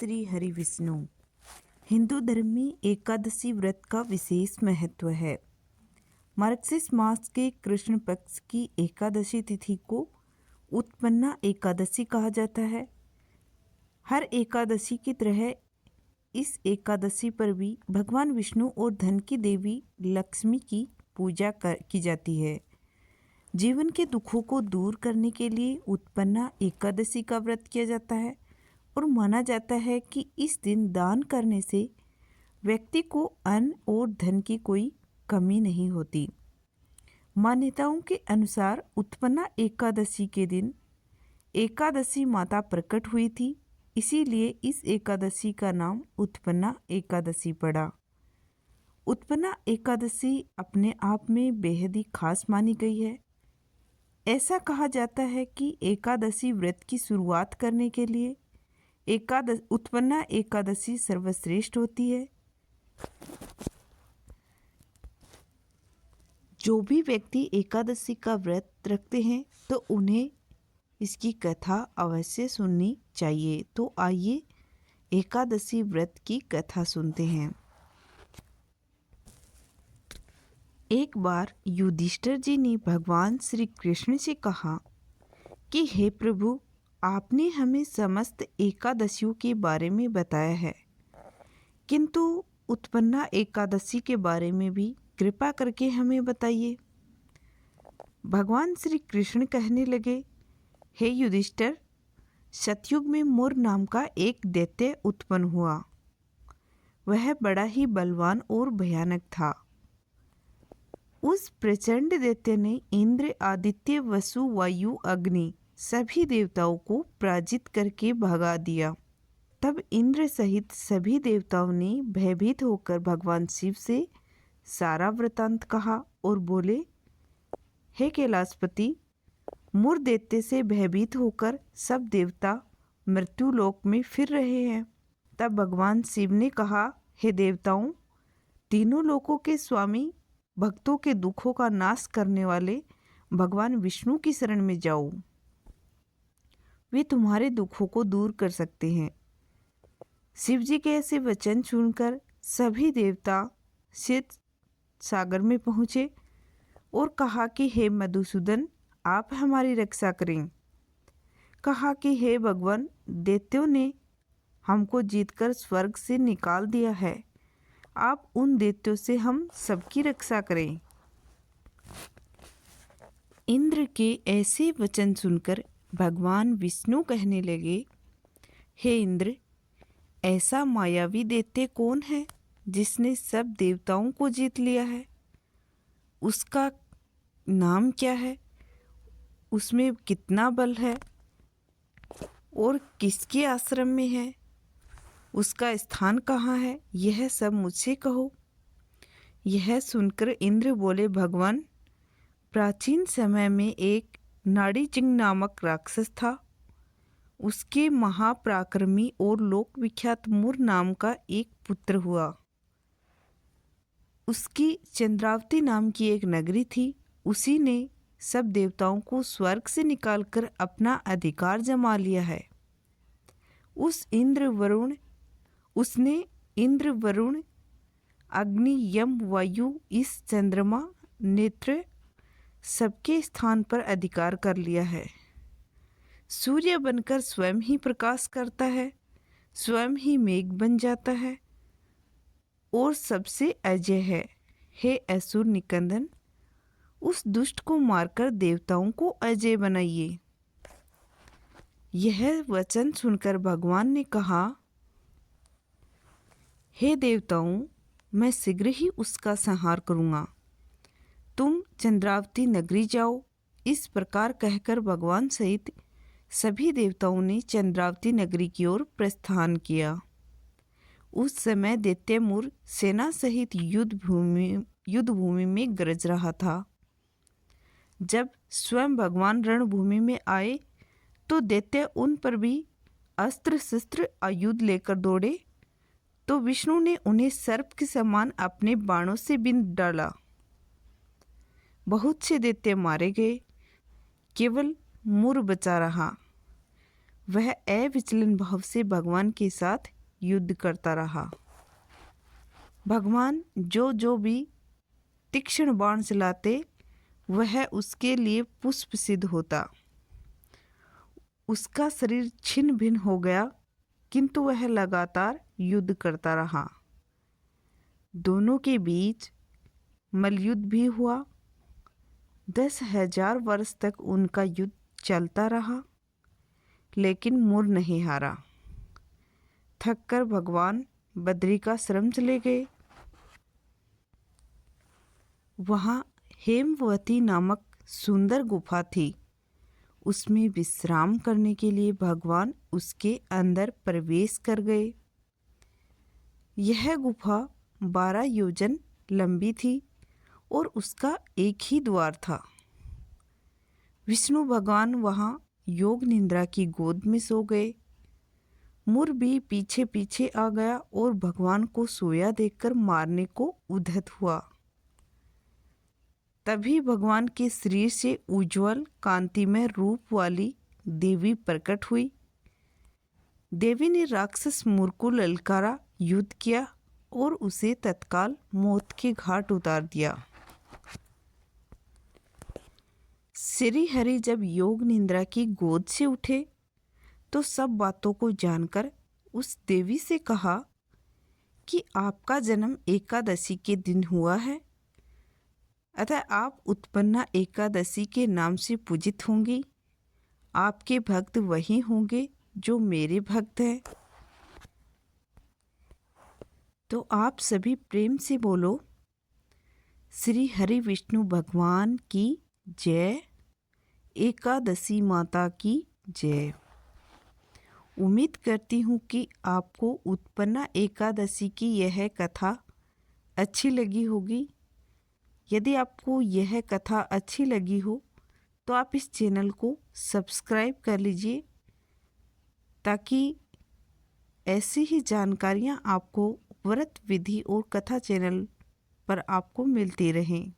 श्री हरि विष्णु। हिंदू धर्म में एकादशी व्रत का विशेष महत्व है। मार्गशीर्ष मास के कृष्ण पक्ष की एकादशी तिथि को उत्पन्ना एकादशी कहा जाता है। हर एकादशी की तरह इस एकादशी पर भी भगवान विष्णु और धन की देवी लक्ष्मी की पूजा की जाती है। जीवन के दुखों को दूर करने के लिए उत्पन्ना एकादशी का व्रत किया जाता है और माना जाता है कि इस दिन दान करने से व्यक्ति को अन्न और धन की कोई कमी नहीं होती। मान्यताओं के अनुसार उत्पन्ना एकादशी के दिन एकादशी माता प्रकट हुई थी, इसीलिए इस एकादशी का नाम उत्पन्ना एकादशी पड़ा। उत्पन्ना एकादशी अपने आप में बेहद ही खास मानी गई है। ऐसा कहा जाता है कि एकादशी व्रत की शुरुआत करने के लिए उत्पन्ना एकादशी सर्वश्रेष्ठ होती है। जो भी व्यक्ति एकादशी का व्रत रखते हैं तो उन्हें इसकी कथा अवश्य सुननी चाहिए। तो आइए एकादशी व्रत की कथा सुनते हैं। एक बार युधिष्ठिर जी ने भगवान श्री कृष्ण से कहा कि हे प्रभु, आपने हमें समस्त एकादशियों के बारे में बताया है, किंतु उत्पन्ना एकादशी के बारे में भी कृपा करके हमें बताइए। भगवान श्री कृष्ण कहने लगे, हे युधिष्ठिर, सतयुग में मुर नाम का एक दैत्य उत्पन्न हुआ। वह बड़ा ही बलवान और भयानक था। उस प्रचंड दैत्य ने इंद्र, आदित्य, वसु, वायु, अग्नि सभी देवताओं को पराजित करके भगा दिया। तब इंद्र सहित सभी देवताओं ने भयभीत होकर भगवान शिव से सारा वृतांत कहा और बोले, हे कैलाशपति, मुर दैत्य से भयभीत होकर सब देवता मृत्यु लोक में फिर रहे हैं। तब भगवान शिव ने कहा, हे देवताओं, तीनों लोकों के स्वामी, भक्तों के दुखों का नाश करने वाले भगवान विष्णु की शरण में जाओ। वे तुम्हारे दुखों को दूर कर सकते हैं। शिव जी के ऐसे वचन सुनकर सभी देवता क्षीर सागर में पहुँचे और कहा कि हे मधुसूदन, आप हमारी रक्षा करें। कहा कि हे भगवान, दैत्यों ने हमको जीतकर स्वर्ग से निकाल दिया है, आप उन दैत्यों से हम सबकी रक्षा करें। इंद्र के ऐसे वचन सुनकर भगवान विष्णु कहने लगे, हे इंद्र, ऐसा मायावी दैत्य कौन है जिसने सब देवताओं को जीत लिया है? उसका नाम क्या है? उसमें कितना बल है और किसके आश्रम में है? उसका स्थान कहाँ है? यह सब मुझसे कहो। यह सुनकर इंद्र बोले, भगवान, प्राचीन समय में एक नाड़ीजिंग नामक राक्षस था। उसके महापराक्रमी और लोक विख्यात मुर नाम का एक पुत्र हुआ। उसकी चंद्रावती नाम की एक नगरी थी। उसी ने सब देवताओं को स्वर्ग से निकालकर अपना अधिकार जमा लिया है। उसने इंद्र, वरुण, अग्नि, यम, वायु, इस चंद्रमा, नेत्र सबके स्थान पर अधिकार कर लिया है। सूर्य बनकर स्वयं ही प्रकाश करता है, स्वयं ही मेघ बन जाता है और सबसे अजय है। हे असुर निकंदन, उस दुष्ट को मारकर देवताओं को अजय बनाइए। यह वचन सुनकर भगवान ने कहा, हे देवताओं, मैं शीघ्र ही उसका संहार करूँगा। तुम चंद्रावती नगरी जाओ। इस प्रकार कहकर भगवान सहित सभी देवताओं ने चंद्रावती नगरी की ओर प्रस्थान किया। उस समय दैत्य मुर सेना सहित युद्धभूमि में गरज रहा था। जब स्वयं भगवान रणभूमि में आए तो दैत्य उन पर भी अस्त्र शस्त्र आयुध लेकर दौड़े, तो विष्णु ने उन्हें सर्प के समान अपने बाणों से बिंध डाला। बहुत से दैत्य मारे गए, केवल मुर बचा रहा। वह अविचलन भाव से भगवान के साथ युद्ध करता रहा। भगवान जो भी तीक्ष्ण बाण चलाते वह उसके लिए पुष्प सिद्ध होता। उसका शरीर छिन्न भिन्न हो गया, किंतु वह लगातार युद्ध करता रहा। दोनों के बीच मल्लयुद्ध भी हुआ। 10,000 वर्ष तक उनका युद्ध चलता रहा, लेकिन मुर नहीं हारा। थककर भगवान बद्रिकाश्रम चले गए। वहाँ हेमवती नामक सुंदर गुफा थी। उसमें विश्राम करने के लिए भगवान उसके अंदर प्रवेश कर गए। यह गुफा 12 योजन लंबी थी और उसका एक ही द्वार था। विष्णु भगवान वहाँ योग निद्रा की गोद में सो गए। मुर भी पीछे पीछे आ गया और भगवान को सोया देखकर मारने को उद्यत हुआ। तभी भगवान के शरीर से उज्ज्वल कांतिमय रूप वाली देवी प्रकट हुई। देवी ने राक्षस मुर को ललकारा, युद्ध किया और उसे तत्काल मौत के घाट उतार दिया। श्री हरि जब योग निद्रा की गोद से उठे तो सब बातों को जानकर उस देवी से कहा कि आपका जन्म एकादशी के दिन हुआ है, अतः आप उत्पन्ना एकादशी के नाम से पूजित होंगी। आपके भक्त वही होंगे जो मेरे भक्त हैं। तो आप सभी प्रेम से बोलो, श्री हरि विष्णु भगवान की जय, एकादशी माता की जय। उम्मीद करती हूँ कि आपको उत्पन्ना एकादशी की यह कथा अच्छी लगी होगी। यदि आपको यह कथा अच्छी लगी हो तो आप इस चैनल को सब्सक्राइब कर लीजिए, ताकि ऐसी ही जानकारियाँ आपको व्रत विधि और कथा चैनल पर आपको मिलती रहें।